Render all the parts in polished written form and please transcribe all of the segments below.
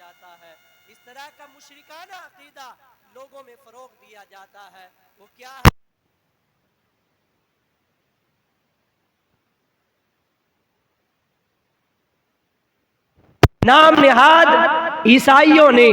جاتا ہے، اس طرح کا مشرکانہ عقیدہ لوگوں میں فروغ دیا جاتا ہے، وہ کیا ہے؟ نام نہاد عیسائیوں نے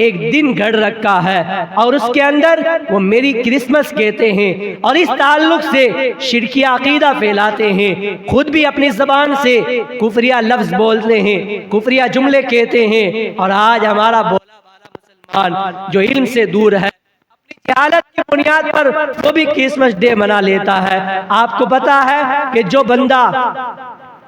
ایک دن گھڑ رکھا ہے اور اس کے اندر وہ میری کرسمس کہتے ہیں اور اس تعلق سے شرکی عقیدہ پھیلاتے ہیں، خود بھی اپنی زبان سے کفریہ لفظ بولتے ہیں، کفریہ جملے کہتے ہیں، اور آج ہمارا بولا بالا مسلمان جو علم سے دور ہے اپنی جہالت کی بنیاد پر وہ بھی کرسمس ڈے منا لیتا ہے۔ آپ کو پتا ہے کہ جو بندہ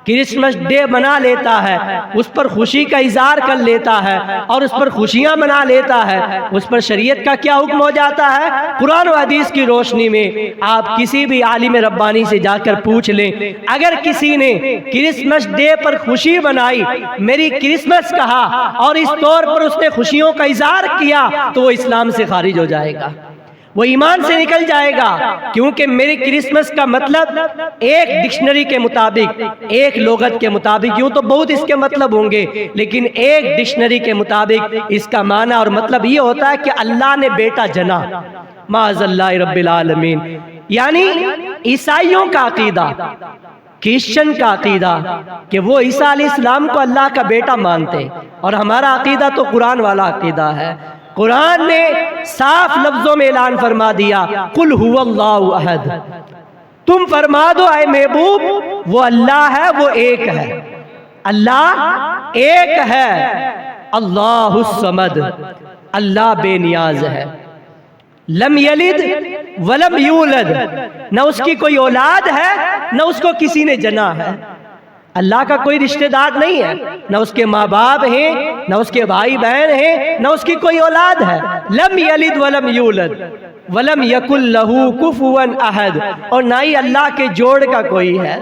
کرسمس ڈے منا لیتا ہے اس پر خوشی کا اظہار کر لیتا ہے اور اس پر خوشیاں منا لیتا ہے، اس پر شریعت کا کیا حکم ہو جاتا ہے؟ قرآن و حدیث کی روشنی میں آپ کسی بھی عالم ربانی سے جا کر پوچھ لیں، اگر کسی نے کرسمس ڈے پر خوشی منائی، میری کرسمس کہا اور اس طور پر اس نے خوشیوں کا اظہار کیا تو وہ اسلام سے خارج ہو جائے گا، وہ ایمان سے نکل جائے گا، کیونکہ میری کرسمس کا مطلب ایک ڈکشنری کے مطابق، ایک لغت کے مطابق، یوں تو بہت اس کے مطلب ہوں گے لیکن ایک ڈکشنری کے مطابق اس کا معنی اور مطلب یہ ہوتا ہے کہ اللہ نے بیٹا جنا، معاذ اللہ رب العالمین۔ یعنی عیسائیوں کا عقیدہ، کرسچن کا عقیدہ کہ وہ عیسیٰ علیہ السلام کو اللہ کا بیٹا مانتے، اور ہمارا عقیدہ تو قرآن والا عقیدہ ہے۔ قرآن نے صاف لفظوں میں اعلان فرما دیا، قل هو اللہ احد، تم فرما دو اے محبوب وہ اللہ ہے، وہ ایک ہے، اللہ ایک ہے، اللہ الصمد، اللہ بے نیاز ہے، لم یلد ولم یولد، نہ اس کی کوئی اولاد ہے نہ اس کو کسی نے جنا ہے، اللہ کا کوئی رشتہ دار نہیں ہے، نہ اس کے ماں باپ ہیں نہ اس کے بھائی بہن ہیں نہ اس کی کوئی اولاد ہے، لم یلد ولم یولد ولم یکن لہ کفوا احد، اور نہ ہی اللہ کے جوڑ کا کوئی ہے،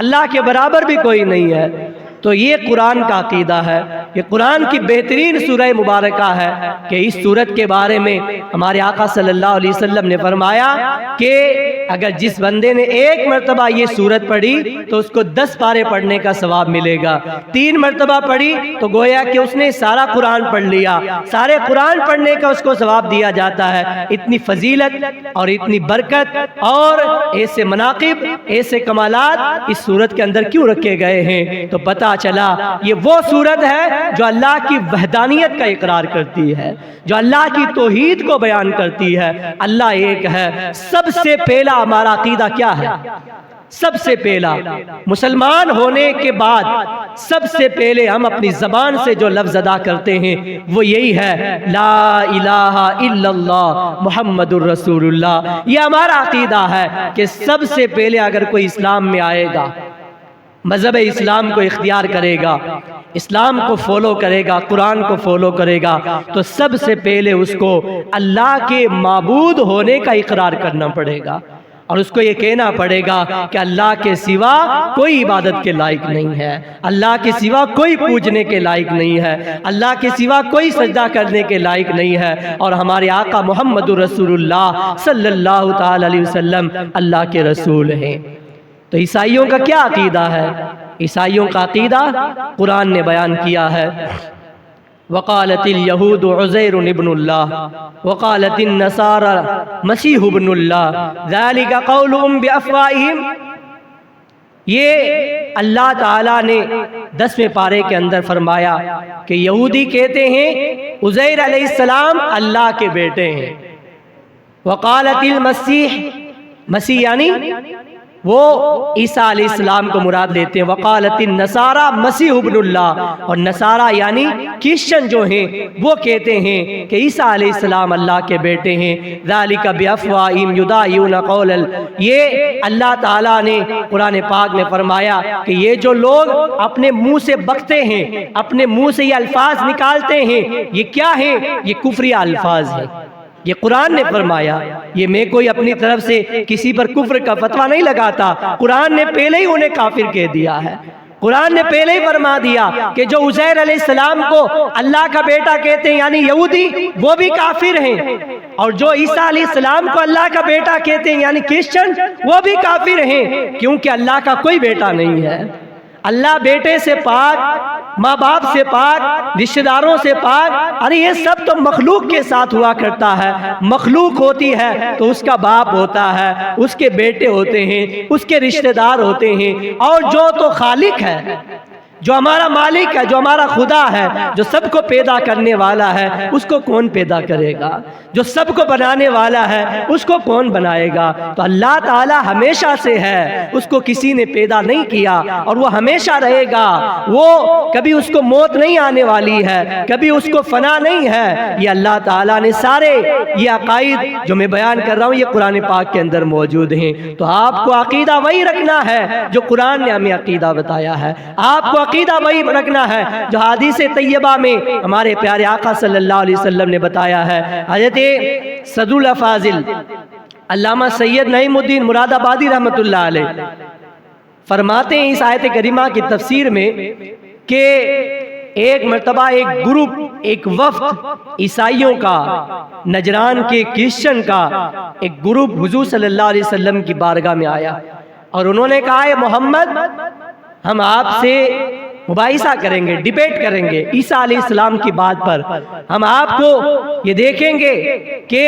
اللہ کے برابر بھی کوئی نہیں ہے۔ تو یہ قرآن کا عقیدہ ہے، یہ قرآن کی بہترین سورہ مبارکہ ہے کہ اس سورت کے بارے میں ہمارے آقا صلی اللہ علیہ وسلم نے فرمایا کہ اگر جس بندے نے ایک مرتبہ یہ سورت پڑھی تو اس کو 10 پارے پڑھنے کا ثواب ملے گا، 3 مرتبہ پڑھی تو گویا کہ اس نے سارا قرآن پڑھ لیا، سارے قرآن پڑھنے کا اس کو ثواب دیا جاتا ہے۔ اتنی فضیلت اور اتنی برکت اور ایسے مناقب، ایسے کمالات اس سورت کے اندر کیوں رکھے گئے ہیں؟ تو پتہ چلا یہ وہ سورت ہے جو اللہ کی وحدانیت کا اقرار کرتی ہے، جو اللہ کی توحید کو بیان کرتی ہے، اللہ ایک ہے۔ سب سے پہلا ہمارا عقیدہ کیا ہے؟ سب سے پہلا مسلمان ہونے کے بعد سب سے پہلے ہم اپنی زبان سے جو لفظ ادا کرتے ہیں وہ یہی ہے، لا الہ الا اللہ محمد الرسول اللہ۔ یہ ہمارا عقیدہ ہے کہ سب سے پہلے اگر کوئی اسلام میں آئے گا، مذہب اسلام کو اختیار کرے گا، اسلام کو فالو کرے گا، قرآن کو فالو کرے گا، تو سب سے پہلے اس کو اللہ کے معبود ہونے کا اقرار کرنا پڑے گا، اور اس کو یہ کہنا پڑے گا کہ اللہ کے سوا کوئی عبادت کے لائق نہیں ہے، اللہ کے سوا کوئی پوجنے کے لائق نہیں ہے، اللہ کے سوا کوئی سجدہ کرنے کے لائق نہیں ہے، اور ہمارے آقا محمد رسول اللہ صلی اللہ تعالی علیہ وسلم اللہ کے رسول ہیں۔ تو عیسائیوں کا کیا عقیدہ ہے؟ عیسائیوں کا عقیدہ قرآن نے بیان کیا ہے، وقالت الیہود عزیر ابن اللہ وقالت النصارى مسیح ابن اللہ ذلک قولهم بافواہہم۔ یہ اللہ تعالیٰ نے 10ویں پارے کے اندر فرمایا کہ یہودی کہتے ہیں عزیر علیہ السلام اللہ کے بیٹے ہیں، وقالت المسیح، مسیح یعنی وہ عیسیٰ علیہ السلام کو مراد لیتے ہیں، وقالت النصارى مسیح ابن اللہ، اور نصارہ یعنی کرسچن جو ہیں وہ کہتے ہیں کہ عیسیٰ علیہ السلام اللہ کے بیٹے ہیں، ذالک بافواہہم یضاہئون قول، یہ اللہ تعالیٰ نے قرآن پاک میں فرمایا کہ یہ جو لوگ اپنے منہ سے بکتے ہیں، اپنے منہ سے یہ الفاظ نکالتے ہیں، یہ کیا ہیں؟ یہ کفری الفاظ ہیں، یہ قرآن نے فرمایا، یہ میں کوئی اپنی طرف سے کسی پر کفر کا فتویٰ نہیں لگاتا، قرآن نے پہلے ہی انہیں کافر کہہ دیا ہے، قرآن نے پہلے ہی فرما دیا کہ جو عزیر علیہ السلام کو اللہ کا بیٹا کہتے ہیں یعنی یہودی، وہ بھی کافر ہیں، اور جو عیسیٰ علیہ السلام کو اللہ کا بیٹا کہتے ہیں یعنی کرسچن، وہ بھی کافر ہیں، کیونکہ اللہ کا کوئی بیٹا نہیں ہے، اللہ بیٹے سے پاک، ماں باپ سے پاک، رشتہ داروں سے پاک، ارے یہ سب تو مخلوق کے ساتھ ہوا کرتا ہے۔ مخلوق ہوتی ہے تو اس کا باپ ہوتا ہے، اس کے بیٹے ہوتے ہیں، اس کے رشتہ دار ہوتے ہیں، اور جو تو خالق ہے، جو ہمارا مالک ہے، جو ہمارا خدا ہے، جو سب کو پیدا کرنے والا ہے، اس کو کون پیدا کرے گا؟ جو سب کو بنانے والا ہے، اس کو کون بنائے گا؟ تو اللہ تعالی ہمیشہ سے ہے، اس کو کسی نے پیدا نہیں کیا اور وہ ہمیشہ رہے گا۔ وہ کبھی اس کو موت نہیں آنے والی ہے، کبھی اس کو فنا نہیں ہے۔ یہ اللہ تعالیٰ نے سارے یہ عقائد جو میں بیان کر رہا ہوں، یہ قرآن پاک کے اندر موجود ہیں۔ تو آپ کو عقیدہ وہی رکھنا ہے جو قرآن نے ہمیں عقیدہ بتایا ہے، آپ کو عقیدہ وہی رکھنا ہے جو حدیث طیبہ میں ہمارے پیارے آقا صلی اللہ علیہ وسلم نے بتایا ہے۔ حضرت صدر الافاضل علامہ سید نعیم الدین مراد آبادی رحمۃ اللہ علیہ فرماتے ہیں اس آیت کریمہ کی تفسیر میں کہ ایک مرتبہ ایک گروپ، ایک وفد عیسائیوں کا، نجران کے کرسچن کا ایک گروپ حضور صلی اللہ علیہ وسلم کی بارگاہ میں آیا اور انہوں نے کہا، اے محمد، ہم آپ سے مباحثہ کریں گے، ڈیبیٹ کریں گے عیسیٰ علیہ السلام کی بات پر۔ ہم آپ کو یہ دیکھیں گے کہ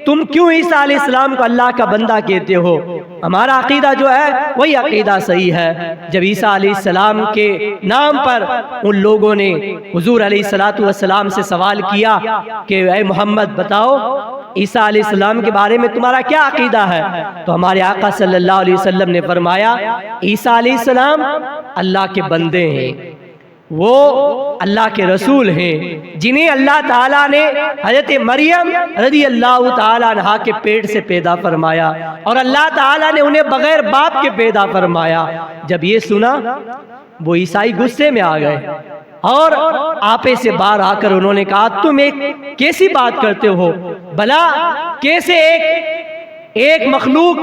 تم کیوں عیسیٰ علیہ السلام کو اللہ کا بندہ کہتے ہو۔ ہمارا عقیدہ جو ہے وہی عقیدہ صحیح ہے۔ جب عیسیٰ علیہ السلام کے نام پر ان لوگوں نے حضور علیہ السلام سے سوال کیا کہ اے محمد بتاؤ عیسیٰ علیہ السلام کے بارے میں تمہارا کیا عقیدہ ہے، تو ہمارے آقا صلی اللہ علیہ وسلم نے فرمایا، عیسیٰ علیہ السلام اللہ کے بندے ہیں، وہ اللہ کے رسول ہیں، جنہیں اللہ تعالیٰ نے حضرت مریم رضی اللہ تعالیٰ عنہا کے پیٹ سے پیدا فرمایا اور اللہ تعالیٰ نے انہیں بغیر باپ کے پیدا فرمایا۔ جب یہ سنا وہ عیسائی غصے میں آ گئے اور آپے سے باہر آ کر انہوں نے کہا، تم ایک کیسی بات کرتے ہو؟ بھلا کیسے ایک مخلوق،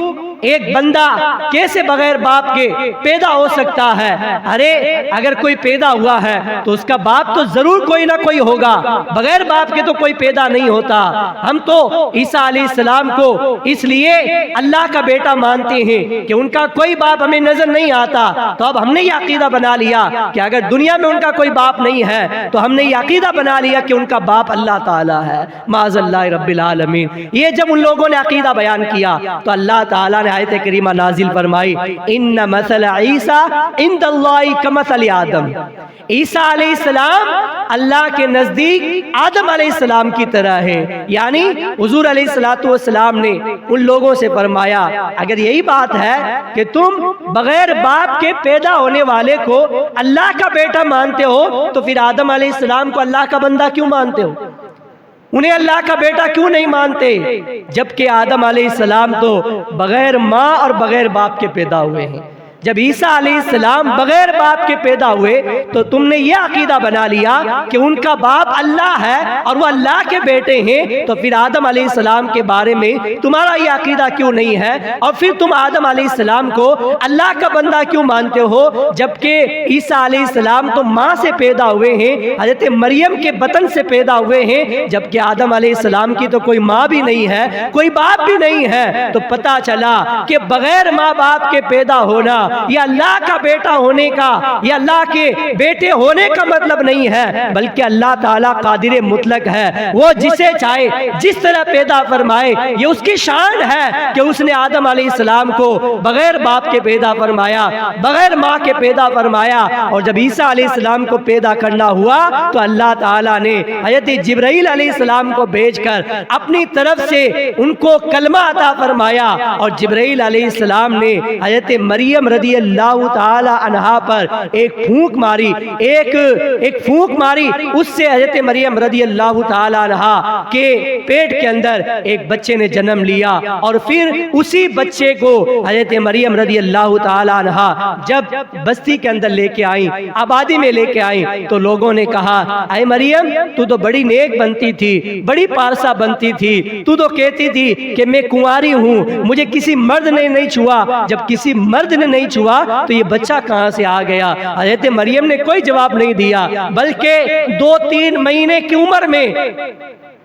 ایک بندہ کیسے بغیر باپ کے پیدا ہو سکتا ہے؟ ارے اگر کوئی پیدا ہوا ہے تو اس کا باپ تو ضرور کوئی نہ کوئی ہوگا، بغیر باپ کے تو کوئی پیدا نہیں ہوتا۔ ہم تو عیسیٰ علیہ السلام کو اس لیے اللہ کا بیٹا مانتے ہیں کہ ان کا کوئی باپ ہمیں نظر نہیں آتا، تو اب ہم نے یہ عقیدہ بنا لیا کہ اگر دنیا میں ان کا کوئی باپ نہیں ہے تو ہم نے یہ عقیدہ بنا لیا کہ ان کا باپ اللہ تعالیٰ ہے، معاذ اللہ رب العالمین۔ یہ جب ان لوگوں نے عقیدہ بیان کیا تو اللہ تعالیٰ آیت کریمہ نازل فرمائی، ان مثل عیسیٰ عند اللہ کمثل آدم، عیسیٰ علیہ السلام اللہ کے نزدیک آدم علیہ السلام کی طرح ہے۔ یعنی حضور علیہ السلام نے ان لوگوں سے فرمایا، اگر یہی بات ہے کہ تم بغیر باپ کے پیدا ہونے والے کو اللہ کا بیٹا مانتے ہو تو پھر آدم علیہ السلام کو اللہ کا بندہ کیوں مانتے ہو؟ انہیں اللہ کا بیٹا کیوں نہیں مانتے؟ جبکہ آدم علیہ السلام تو بغیر ماں اور بغیر باپ کے پیدا ہوئے ہیں۔ جب عیسیٰ علیہ السلام بغیر باپ کے پیدا ہوئے تو تم نے یہ عقیدہ بنا لیا کہ ان کا باپ اللہ ہے اور وہ اللہ کے بیٹے ہیں، تو پھر آدم علیہ السلام کے بارے میں تمہارا یہ عقیدہ کیوں نہیں ہے؟ اور پھر تم آدم علیہ السلام کو اللہ کا بندہ کیوں مانتے ہو؟ جبکہ عیسیٰ علیہ السلام تو ماں سے پیدا ہوئے ہیں، حضرت مریم کے بطن سے پیدا ہوئے ہیں، جبکہ آدم علیہ السلام کی تو کوئی ماں بھی نہیں ہے، کوئی باپ بھی نہیں ہے۔ تو پتہ چلا کہ بغیر ماں باپ کے پیدا ہونا یہ اللہ کا بیٹا ہونے کا، یہ اللہ کے بیٹے ہونے کا مطلب نہیں ہے، بلکہ اللہ تعالیٰ قادر مطلق ہے، وہ جسے چاہے جس طرح پیدا فرمائے۔ یہ اس کی شان ہے کہ اس نے آدم علیہ السلام کو بغیر باپ کے پیدا فرمایا، بغیر ماں کے پیدا فرمایا، اور جب عیسیٰ علیہ السلام کو پیدا کرنا ہوا تو اللہ تعالیٰ نے حضرت جبرائیل علیہ السلام کو بھیج کر اپنی طرف سے ان کو کلمہ عطا فرمایا، اور جبرائیل علیہ السلام نے حضرت مریم رضی اللہ تعالی عنہا پر ایک پھونک ماری، ایک پھونک ماری، اس سے حضرت مریم رضی اللہ تعالی عنہا کے پیٹ کے اندر ایک بچے نے جنم لیا، اور پھر اسی بچے کو حضرت مریم رضی اللہ تعالی عنہا جب بستی کے اندر لے کے آئیں، آبادی میں لے کے آئیں، تو لوگوں نے کہا، اے مریم تو بڑی نیک بنتی تھی، بڑی پارسا بنتی تھی، تو کہتی تھی کہ میں کنواری ہوں، مجھے کسی مرد نے نہیں چھوا، جب کسی مرد نے نہیں چھوا تو یہ بچہ کہاں سے آ گیا؟ حضرت مریم نے کوئی جواب نہیں دیا، بلکہ 2-3 مہینے کی عمر میں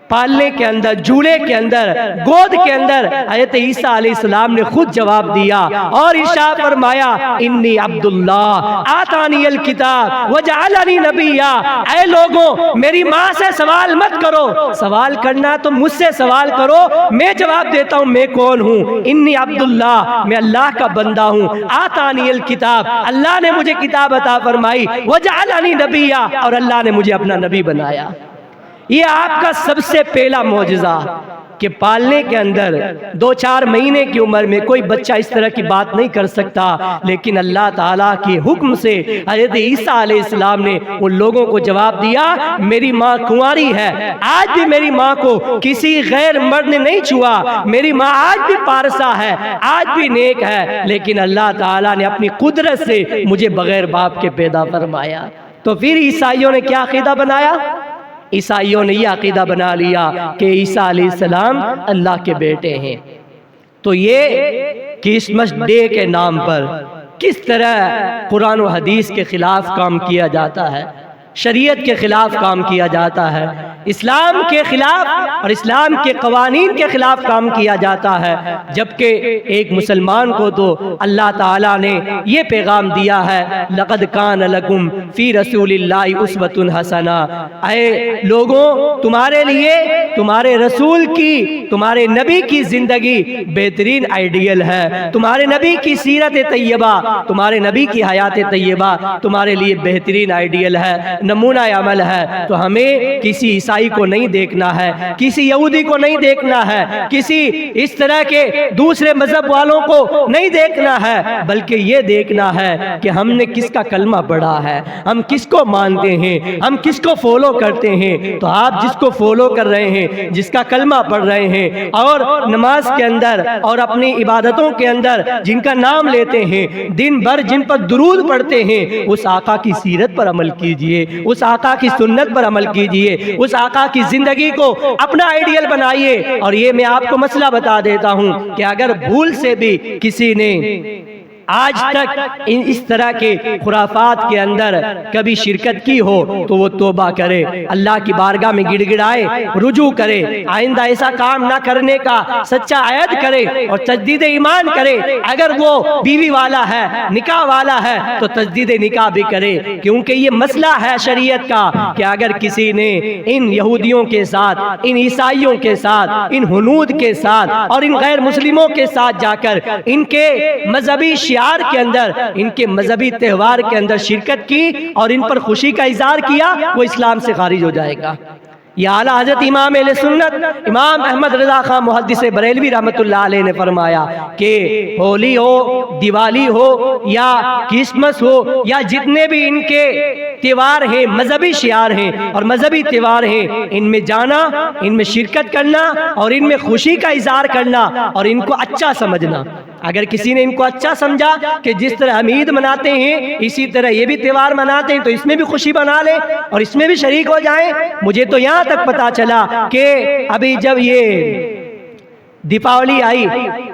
پالنے کے اندر، جھولے کے اندر، گود کے اندر حضرت عیسیٰ علیہ السلام نے خود جواب دیا اور ارشاد فرمایا انی عبداللہ آتانی الکتاب وجعلنی نبیا۔ اے لوگوں میری ماں سے سوال مت کرو، سوال کرنا تو مجھ سے سوال کرو، میں جواب دیتا ہوں میں کون ہوں۔ انی عبداللہ، میں اللہ کا بندہ ہوں، آتانی الکتاب، اللہ نے مجھے کتاب عطا فرمائی، وجعلنی نبیا، اور اللہ نے مجھے اپنا نبی بنایا۔ یہ آپ کا سب سے پہلا معجزہ کہ پالنے کے اندر 2-4 مہینے کی عمر میں کوئی بچہ اس طرح کی بات نہیں کر سکتا، لیکن اللہ تعالیٰ کے حکم سے حضرت عیسیٰ علیہ السلام نے ان لوگوں کو جواب دیا میری ماں کنواری ہے، آج بھی میری ماں کو کسی غیر مرد نے نہیں چھوا، میری ماں آج بھی پارسا ہے، آج بھی نیک ہے، لیکن اللہ تعالیٰ نے اپنی قدرت سے مجھے بغیر باپ کے پیدا فرمایا۔ تو پھر عیسائیوں نے کیا عقیدہ بنایا؟ عیسائیوں نے یہ عقیدہ بنا لیا کہ عیسیٰ علیہ السلام اللہ کے بیٹے ہیں۔ تو یہ کرسمس ڈے کے نام پر کس طرح قرآن و حدیث کے خلاف کام کیا جاتا ہے، شریعت کے خلاف کام کیا جاتا ہے، اسلام کے خلاف اور اسلام کے قوانین کے خلاف کام کیا جاتا ہے، جبکہ ایک مسلمان کو تو اللہ تعالیٰ نے یہ پیغام دیا ہے لَقَدْ كَانَ لَكُمْ فِي رَسُولِ اللَّهِ أُسْوَةٌ حَسَنَةٌ۔ اے لوگوں تمہارے لیے تمہارے رسول کی، تمہارے نبی کی زندگی بہترین آئیڈیل ہے، تمہارے نبی کی سیرت طیبہ، تمہارے نبی کی حیات طیبہ تمہارے لیے بہترین آئیڈیل ہے، نمونہ عمل ہے۔ تو ہمیں کسی عیسائی کو نہیں دیکھنا ہے، کسی یہودی کو نہیں دیکھنا ہے، کسی اس طرح کے دوسرے مذہب والوں کو نہیں دیکھنا ہے، بلکہ یہ دیکھنا ہے کہ ہم نے کس کا کلمہ پڑھا ہے، ہم کس کو مانتے ہیں، ہم کس کو فالو کرتے ہیں۔ تو آپ جس کو فالو کر رہے ہیں، جس کا کلمہ پڑھ رہے ہیں اور نماز کے اندر اور اپنی عبادتوں کے اندر جن کا نام لیتے ہیں، دن بھر جن پر درود پڑھتے ہیں، اس آقا کی سیرت پر عمل کیجئے، اس آقا کی سنت پر عمل کیجئے، اس آقا کی زندگی کو اپنا آئیڈیل بنائیے۔ اور یہ میں آپ کو مسئلہ بتا دیتا ہوں کہ اگر بھول سے بھی کسی نے آج تک اس طرح کے خرافات کے اندر کبھی شرکت کی ہو تو وہ توبہ کرے، اللہ کی بارگاہ میں گڑ گڑائے، رجوع کرے، آئندہ ایسا کام نہ کرنے کا سچا عہد کرے اور تجدید ایمان کرے۔ اگر وہ بیوی والا ہے، نکاح والا ہے تو تجدید نکاح بھی کرے، کیونکہ یہ مسئلہ ہے شریعت کا کہ اگر کسی نے ان یہودیوں کے ساتھ، ان عیسائیوں کے ساتھ، ان ہنود کے ساتھ اور ان غیر مسلموں کے ساتھ جا کر ان کے مذہبی شعار کے اندر، ان کے مذہبی تہوار کے اندر شرکت کی اور ان پر خوشی کا اظہار کیا، وہ اسلام سے خارج ہو جائے گا۔ یہ اعلیٰ حضرت امام اہل سنت امام احمد رضا خان محدث بریلوی رحمۃ اللہ علیہ نے فرمایا کہ ہولی ہو، دیوالی ہو یا کرسمس ہو یا جتنے بھی ان کے تہوار ہیں، مذہبی شعار ہیں اور مذہبی تہوار ہیں، ان میں جانا، ان میں شرکت کرنا اور ان میں خوشی کا اظہار کرنا اور ان کو اچھا سمجھنا۔ اگر کسی نے ان کو اچھا سمجھا کہ جس طرح ہم عید مناتے ہیں اسی طرح یہ بھی تہوار مناتے ہیں تو اس میں بھی خوشی بنا لیں اور اس میں بھی شریک ہو جائیں۔ مجھے تو یہاں تک پتا چلا کہ ابھی جب یہ دیپاولی آئی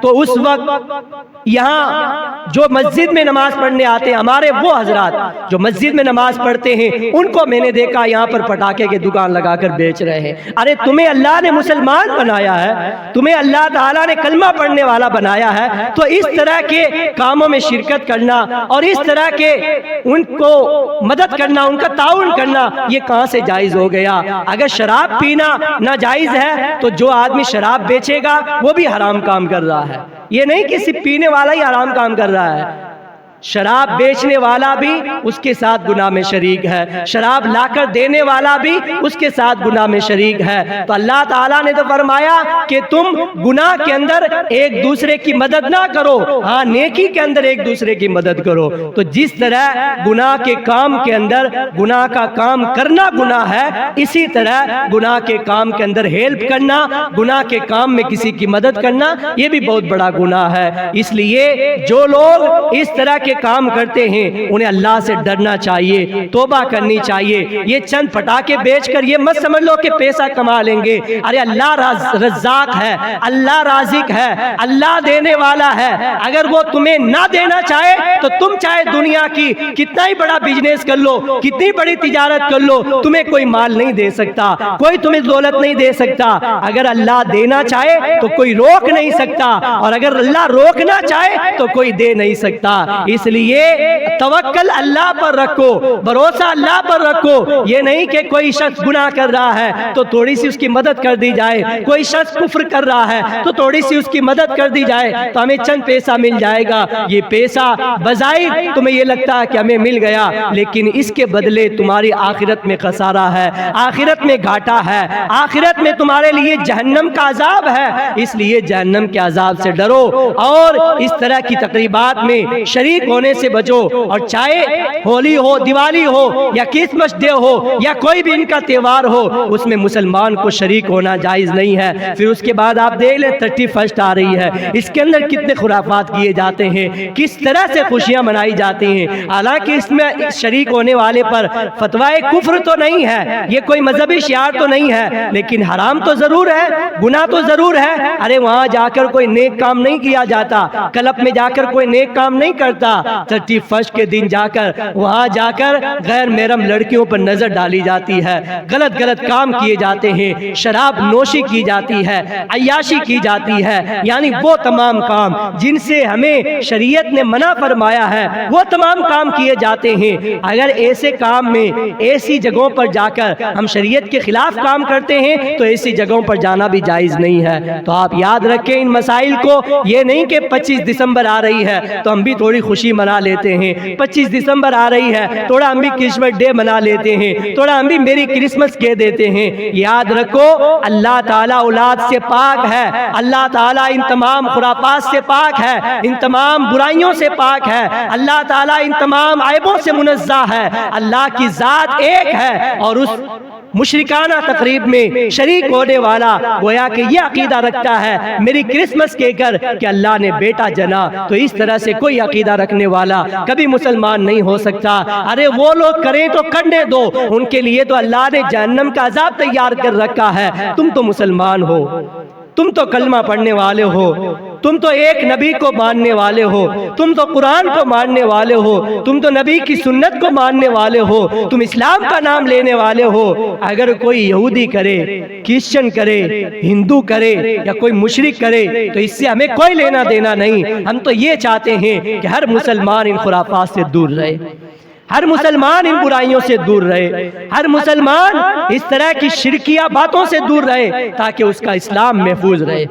تو اس وقت یہاں جو مسجد میں نماز پڑھنے آتے ہیں ہمارے وہ حضرات جو مسجد میں نماز پڑھتے ہیں، ان کو میں نے دیکھا یہاں پر پٹاخے کی دکان لگا کر بیچ رہے ہیں۔ ارے تمہیں اللہ نے مسلمان بنایا ہے، تمہیں اللہ تعالیٰ نے کلمہ پڑھنے والا بنایا ہے، تو اس طرح کے کاموں میں شرکت کرنا اور اس طرح کے ان کو مدد کرنا، ان کا تعاون کرنا، یہ کہاں سے جائز ہو گیا؟ اگر شراب پینا ناجائز ہے تو جو آدمی شراب بیچے گا وہ بھی حرام کام کر رہا ہے۔ یہ نہیں کہ صرف پینے والا ہی حرام کام کر رہا ہے، شراب بیچنے والا بھی اس کے ساتھ گناہ میں شریک ہے، شراب لا کر دینے والا بھی اس کے ساتھ گناہ میں شریک ہے۔ تو اللہ تعالیٰ نے تو فرمایا کہ تم گناہ کے اندر ایک دوسرے کی مدد نہ کرو، ہاں نیکی کے اندر ایک دوسرے کی مدد کرو۔ تو جس طرح گناہ کے کام کے اندر گناہ کا کام کرنا گناہ ہے، اسی طرح گناہ کے کام کے اندر ہیلپ کرنا، گناہ کے کام میں کسی کی مدد کرنا، یہ بھی بہت بڑا گناہ ہے۔ اس لیے جو لوگ اس طرح کے کے کام کرتے ہیں انہیں اللہ سے ڈرنا چاہیے، توبہ کرنی چاہیے۔ یہ چند پٹاخے بیچ کر یہ مت سمجھ لو کہ پیسہ کما لیں گے، ارے اللہ رزاق ہے، اللہ رازق ہے، اللہ دینے والا ہے۔ اگر وہ تمہیں نہ دینا چاہے تو تم چاہے دنیا کی کتنا ہی بڑا بزنس کر لو، کتنی بڑی تجارت کر لو، تمہیں کوئی مال نہیں دے سکتا، کوئی تمہیں دولت نہیں دے سکتا۔ اگر اللہ دینا چاہے تو کوئی روک نہیں سکتا، اور اگر اللہ روکنا چاہے تو کوئی دے نہیں سکتا۔ اس لیے توکل اللہ پر رکھو، بھروسہ اللہ پر رکھو۔ یہ نہیں کہ کوئی شخص گناہ کر رہا ہے تو تھوڑی سی اس کی مدد کر دی جائے، کوئی شخص کفر کر رہا ہے تو تھوڑی سی اس کی مدد کر دی جائے تو ہمیں چند پیسہ مل جائے گا۔ یہ پیسہ بظاہر تمہیں یہ لگتا ہے کہ ہمیں مل گیا، لیکن اس کے بدلے تمہاری آخرت میں خسارہ ہے، آخرت میں گھاٹا ہے، آخرت میں تمہارے لیے جہنم کا عذاب ہے۔ اس لیے جہنم کے عذاب سے ڈرو اور اس طرح کی تقریبات میں شریک ہونے سے بچو۔ اور چاہے ہولی ہو، دیوالی ہو یا کرسمس ڈے ہو یا کوئی بھی ان کا تہوار ہو، اس میں مسلمان کو شریک ہونا جائز نہیں ہے۔ پھر اس کے بعد آپ دیکھ لیں 31 آ رہی ہے، اس کے اندر کتنے خرافات کیے جاتے ہیں، کس طرح سے خوشیاں منائی جاتی ہیں۔ حالانکہ اس میں شریک ہونے والے پر فتویٰ کفر تو نہیں ہے، یہ کوئی مذہبی شعار تو نہیں ہے، لیکن حرام تو ضرور ہے، گناہ تو ضرور ہے۔ ارے وہاں جا کر کوئی نیک کام نہیں کیا جاتا، کلب میں جا کر کوئی نیک کام نہیں کرتا۔ 31 کے دن جا کر وہاں جا کر غیر محرم لڑکیوں پر نظر ڈالی جاتی ہے، غلط غلط کام کیے جاتے ہیں، شراب نوشی کی جاتی ہے، عیاشی کی جاتی ہے، یعنی وہ تمام کام جن سے ہمیں شریعت نے منع فرمایا ہے وہ تمام کام کیے جاتے ہیں۔ اگر ایسے کام میں ایسی جگہوں پر جا کر ہم شریعت کے خلاف کام کرتے ہیں تو ایسی جگہوں پر جانا بھی جائز نہیں ہے۔ تو آپ یاد رکھیں ان مسائل کو، یہ نہیں کہ 25 دسمبر آ رہی ہے تو ہم بھی تھوڑی خوشی منا لیتے ہیں، 25 دسمبر آ رہی ہے تھوڑا ہم بھی کرسمس ڈے منا لیتے ہیں، تھوڑا ہم بھی میری کرسمس کہہ دیتے ہیں۔ یاد رکھو اللہ تعالیٰ اولاد سے پاک ہے، اللہ تعالیٰ ان تمام خرافات سے پاک ہے، ان تمام برائیوں سے پاک ہے، اللہ تعالیٰ ان تمام عیبوں سے منزہ ہے۔ اللہ کی ذات ایک ہے، اور اس مشرکانہ تقریب میں شریک ہونے والا گویا کہ یہ عقیدہ رکھتا ہے میری کرسمس کہہ کر کہ اللہ نے بیٹا جنا، تو اس طرح سے کوئی عقیدہ رکھنے والا کبھی مسلمان نہیں ہو سکتا۔ ارے وہ لوگ کریں تو کرنے دو، ان کے لیے تو اللہ نے جہنم کا عذاب تیار کر رکھا ہے۔ تم تو مسلمان ہو، تم تو کلمہ پڑھنے والے ہو، تم تو ایک نبی کو ماننے والے ہو، تم تو قرآن کو ماننے والے ہو، تم تو نبی کی سنت کو ماننے والے ہو، تم اسلام کا نام لینے والے ہو۔ اگر کوئی یہودی کرے، کرسچن کرے، ہندو کرے یا کوئی مشرک کرے تو اس سے ہمیں کوئی لینا دینا نہیں۔ ہم تو یہ چاہتے ہیں کہ ہر مسلمان ان خرافات سے دور رہے، ہر مسلمان ان برائیوں سے دور رہے، ہر مسلمان اس طرح کی شرکیہ باتوں سے دور رہے تاکہ اس کا اسلام محفوظ رہے،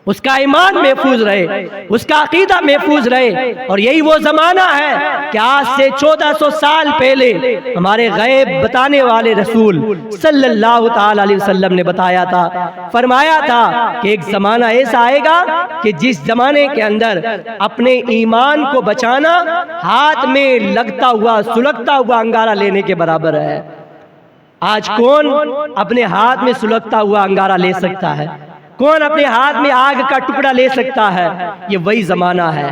اس کا ایمان محفوظ رہے، اس کا عقیدہ محفوظ رہے۔ اور یہی وہ زمانہ ہے کہ آج سے 1400 سال پہلے ہمارے غیب بتانے والے رسول صلی اللہ تعالی علیہ وسلم نے بتایا تھا، فرمایا تھا کہ ایک زمانہ ایسا آئے گا کہ جس زمانے کے اندر اپنے ایمان کو بچانا ہاتھ میں لگتا ہوا سلگتا ہوا انگارہ لینے کے برابر ہے۔ آج کون اپنے ہاتھ میں سلگتا ہوا انگارہ لے سکتا ہے؟ کون اپنے ہاتھ میں آگ کا ٹکڑا لے سکتا ہے؟ یہ وہی زمانہ ہے۔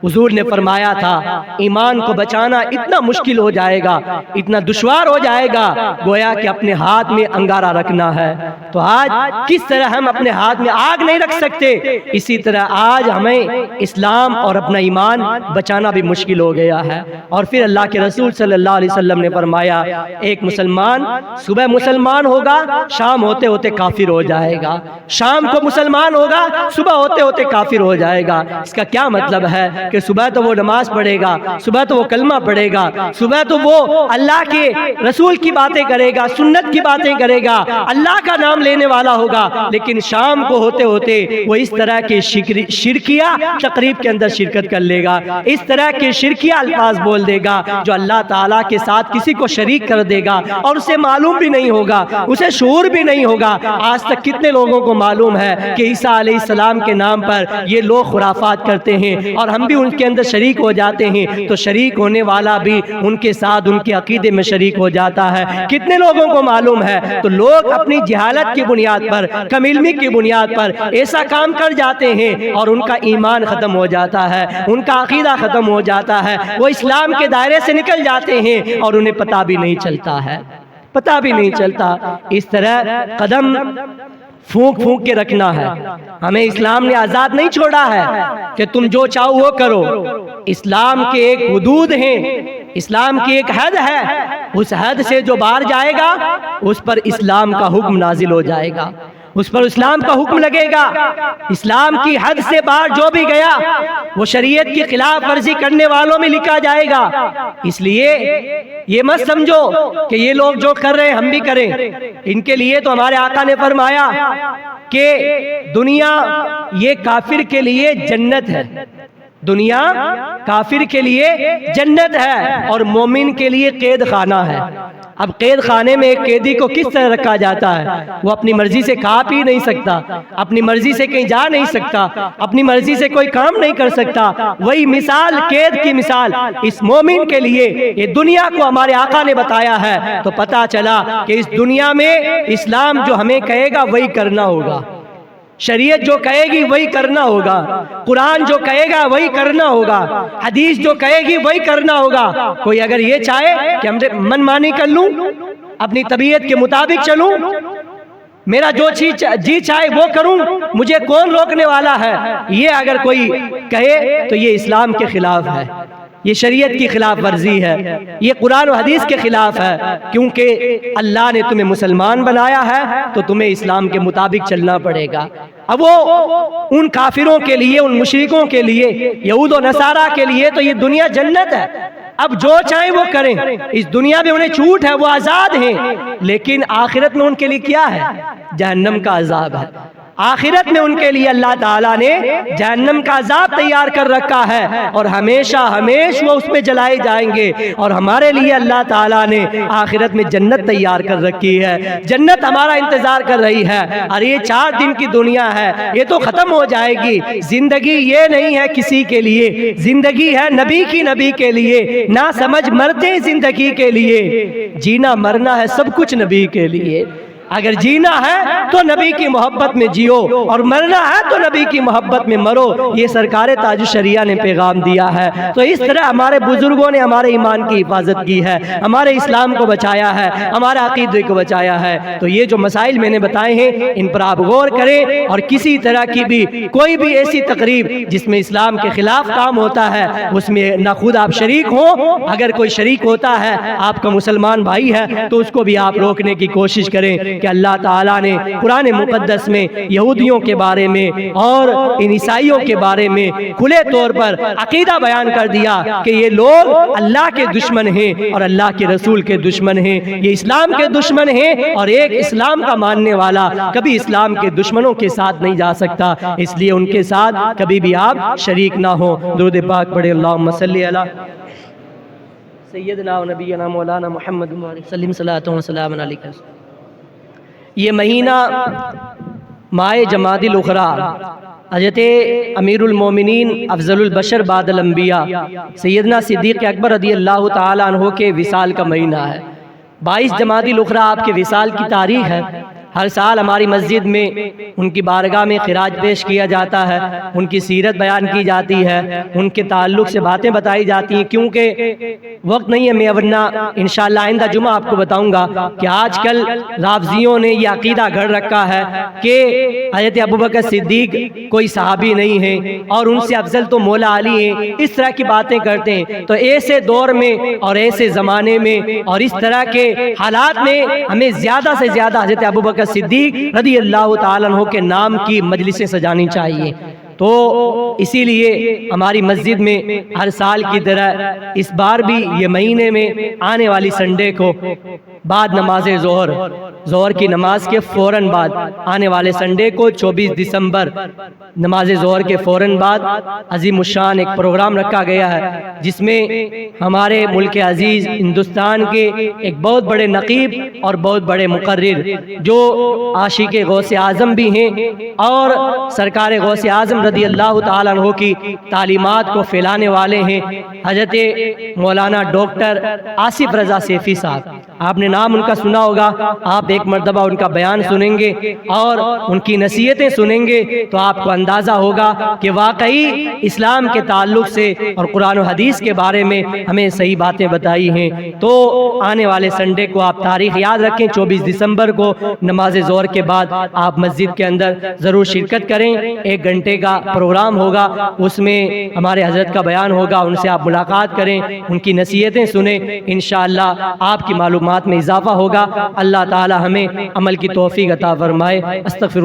حضور نے فرمایا تھا ایمان کو بچانا اتنا مشکل ہو جائے گا، اتنا دشوار ہو جائے گا گویا کہ اپنے ہاتھ میں انگارہ رکھنا ہے۔ تو آج کس طرح ہم اپنے ہاتھ میں آگ نہیں رکھ سکتے، اسی طرح آج ہمیں اسلام اور اپنا ایمان بچانا بھی مشکل ہو گیا ہے۔ اور پھر اللہ کے رسول صلی اللہ علیہ وسلم نے فرمایا ایک مسلمان صبح مسلمان ہوگا، شام ہوتے ہوتے کافر ہو جائے گا، شام کو مسلمان ہوگا، صبح ہوتے ہوتے کافر ہو جائے گا۔ اس کا کیا مطلب ہے کہ صبح تو وہ نماز پڑھے گا، صبح تو وہ کلمہ پڑھے گا، صبح تو وہ اللہ کے رسول کی باتیں کرے گا، سنت کی باتیں کرے گا، اللہ کا نام لینے والا ہوگا، لیکن شام کو ہوتے ہوتے وہ اس طرح کے شرکیہ تقریب کے اندر شرکت کر لے گا، اس طرح کے شرکیہ الفاظ بول دے گا جو اللہ تعالیٰ کے ساتھ کسی کو شریک کر دے گا، اور اسے معلوم بھی نہیں ہوگا، اسے شعور بھی نہیں ہوگا۔ آج تک کتنے لوگوں کو معلوم ہے کہ عیسیٰ علیہ السلام کے نام پر یہ لوگ خرافات کرتے ہیں، اور ہم بھی ان کے اندر شریک ہو جاتے ہیں تو شریک ہونے والا بھی ان کے ساتھ ان کے عقیدے میں شریک ہو جاتا ہے۔ کتنے لوگوں کو معلوم ہے تو لوگ اپنی جہالت کی بنیاد پر، کم علمی کی بنیاد پر ایسا کام کر جاتے ہیں اور ان کا ایمان ختم ہو جاتا ہے، ان کا عقیدہ ختم ہو جاتا ہے، وہ اسلام کے دائرے سے نکل جاتے ہیں اور انہیں پتہ بھی نہیں چلتا ہے، پتہ بھی نہیں چلتا۔ اس طرح قدم پھونک پھونک کے رکھنا ہے۔ ہمیں اسلام نے آزاد نہیں چھوڑا ہے کہ تم جو چاہو وہ کرو۔ اسلام کے ایک حدود ہیں، اسلام کی ایک حد ہے، اس حد سے جو باہر جائے گا اس پر اسلام کا حکم نازل ہو جائے گا، اس پر اسلام کا حکم لگے گا۔ اسلام کی حد سے باہر جو بھی گیا وہ شریعت کی خلاف ورزی کرنے والوں میں لکھا جائے گا۔ اس لیے یہ مت سمجھو کہ یہ لوگ جو کر رہے ہیں ہم بھی کریں۔ ان کے لیے تو ہمارے آقا نے فرمایا کہ دنیا یہ کافر کے لیے جنت ہے، دنیا کافر کے لیے جنت ہے اور مومن کے لیے قید خانہ ہے۔ اب قید خانے میں ایک قیدی کو کس طرح رکھا جاتا ہے؟ وہ اپنی مرضی سے کھا پی نہیں سکتا، اپنی مرضی سے کہیں جا نہیں سکتا، اپنی مرضی سے کوئی کام نہیں کر سکتا۔ وہی مثال، قید کی مثال اس مومن کے لیے یہ دنیا کو ہمارے آقا نے بتایا ہے، تو پتہ چلا کہ اس دنیا میں اسلام جو ہمیں کہے گا وہی کرنا ہوگا، شریعت جو کہے گی وہی کرنا ہوگا، قرآن جو کہے گا وہی کرنا ہوگا، حدیث جو کہے گی وہی کرنا ہوگا۔ کوئی اگر یہ چاہے کہ ہم من مانی کر لوں، اپنی طبیعت کے مطابق چلوں، میرا جو جی چاہے وہ کروں، مجھے کون روکنے والا ہے، یہ اگر کوئی کہے تو یہ اسلام کے خلاف ہے، یہ شریعت کی خلاف ورزی ہے، یہ قرآن و حدیث کے خلاف ہے، کیونکہ اللہ نے تمہیں مسلمان بنایا ہے تو تمہیں اسلام کے مطابق چلنا پڑے گا۔ اب وہ ان کافروں کے لیے، ان مشرکوں کے لیے، یہود و نصارہ کے لیے تو یہ دنیا جنت ہے، اب جو چاہیں وہ کریں۔ اس دنیا میں انہیں چھوٹ ہے، وہ آزاد ہیں، لیکن آخرت میں ان کے لیے کیا ہے؟ جہنم کا عذاب ہے۔ آخرت میں ان کے لیے اللہ تعالیٰ نے جہنم کا عذاب تیار کر رکھا ہے اور ہمیشہ ہمیشہ وہ اس میں جلائے جائیں گے، اور ہمارے لیے اللہ تعالیٰ نے آخرت میں جنت تیار کر رکھی ہے، جنت ہمارا انتظار کر رہی ہے۔ اور یہ 4 دن کی دنیا ہے، یہ تو ختم ہو جائے گی۔ زندگی یہ نہیں ہے کسی کے لیے، زندگی ہے نبی کی، نبی کے لیے۔ نہ سمجھ مرتے زندگی کے لیے، جینا مرنا ہے سب کچھ نبی کے لیے۔ اگر جینا ہے تو نبی کی محبت میں جیو اور مرنا ہے تو نبی کی محبت میں مرو، یہ سرکار تاج الشریعہ نے پیغام دیا ہے۔ تو اس طرح ہمارے بزرگوں نے ہمارے ایمان کی حفاظت کی ہے، ہمارے اسلام کو بچایا ہے، ہمارے عقیدے کو بچایا ہے۔ تو یہ جو مسائل میں نے بتائے ہیں ان پر آپ غور کریں، اور کسی طرح کی بھی کوئی بھی ایسی تقریب جس میں اسلام کے خلاف کام ہوتا ہے اس میں نہ خود آپ شریک ہوں، اگر کوئی شریک ہوتا ہے آپ کا مسلمان بھائی ہے تو اس کو بھی آپ روکنے کی کوشش کریں کہ اللہ تعالیٰ نے قرآن مقدس میں یہودیوں کے بارے میں اور ان عیسائیوں کے بارے میں کھلے طور پر عقیدہ بیان کر دیا کہ یہ لوگ اللہ کے دشمن ہیں اور اللہ کے رسول کے دشمن ہیں، یہ اسلام کے دشمن ہیں، اور ایک اسلام کا ماننے والا کبھی اسلام کے دشمنوں کے ساتھ نہیں جا سکتا، اس لیے ان کے ساتھ کبھی بھی آپ شریک نہ ہو۔ درود پاک پڑھے، اللہم صلی علی سیدنا و نبینا مولانا محمد و علیہ وسلم، صلاۃ و سلام علیکم۔ یہ مہینہ ماہ جمادی الاخری، حضرت امیر المومنین افضل البشر بعد الانبیاء سیدنا صدیق اکبر رضی اللہ تعالیٰ عنہ کے وصال کا مہینہ ہے۔ 22 جمادی الاخری آپ کے وصال کی تاریخ ہے۔ ہر سال ہماری مسجد میں ان کی بارگاہ میں خراج پیش کیا جاتا ہے، ان کی سیرت بیان کی جاتی ہے، ان کے تعلق سے باتیں بتائی جاتی ہیں۔ کیونکہ وقت نہیں ہے، میں ورنہ انشاءاللہ آئندہ جمعہ آپ کو بتاؤں گا کہ آج کل رافضیوں نے یہ عقیدہ گھڑ رکھا ہے کہ حضرت ابوبکر صدیق کوئی صحابی نہیں ہے اور ان سے افضل تو مولا علی ہیں، اس طرح کی باتیں کرتے ہیں۔ تو ایسے دور میں اور ایسے زمانے میں اور اس طرح کے حالات میں ہمیں زیادہ سے زیادہ حضرت ابوبکر صدیق رضی اللہ تعالیٰ عنہ کے نام کی مجلسیں سجانی چاہیے۔ تو اسی لیے ہماری مسجد میں ہر سال کی طرح اس بار بھی یہ مہینے میں آنے والی سنڈے کو بعد نماز ظہر کی نماز کے فوراً بعد آنے والے سنڈے کو 24 دسمبر نماز ظہر کے فوراً بعد عظیم الشان ایک پروگرام رکھا گیا ہے، جس میں ہمارے ملک عزیز ہندوستان کے ایک بہت بڑے نقیب اور بہت بڑے مقرر جو عاشق غوث اعظم بھی ہیں اور سرکار غوث اعظم رضی اللہ تعالیٰ عنہ کی تعلیمات کو پھیلانے والے ہیں، حضرت مولانا ڈاکٹر آصف رضا سیفی صاحب، آپ نے نام ان کا سنا ہوگا، آپ ایک مرتبہ ان کا بیان سنیں گے اور ان کی نصیحتیں سنیں گے تو آپ کو اندازہ ہوگا کہ واقعی اسلام کے تعلق سے اور قرآن و حدیث کے بارے میں ہمیں صحیح باتیں بتائی ہیں۔ تو آنے والے سنڈے کو آپ تاریخ یاد رکھیں، 24 دسمبر کو نماز ظہر کے بعد آپ مسجد کے اندر ضرور شرکت کریں، 1 گھنٹے کا پروگرام ہوگا، اس میں ہمارے حضرت کا بیان ہوگا، ان سے آپ ملاقات کریں، ان کی نصیحتیں سنیں، انشاءاللہ آپ کی معلومات میں اضافہ ہوگا۔ اللہ تعالی ہمیں عمل کی توفیق عطا فرمائے۔ استغفر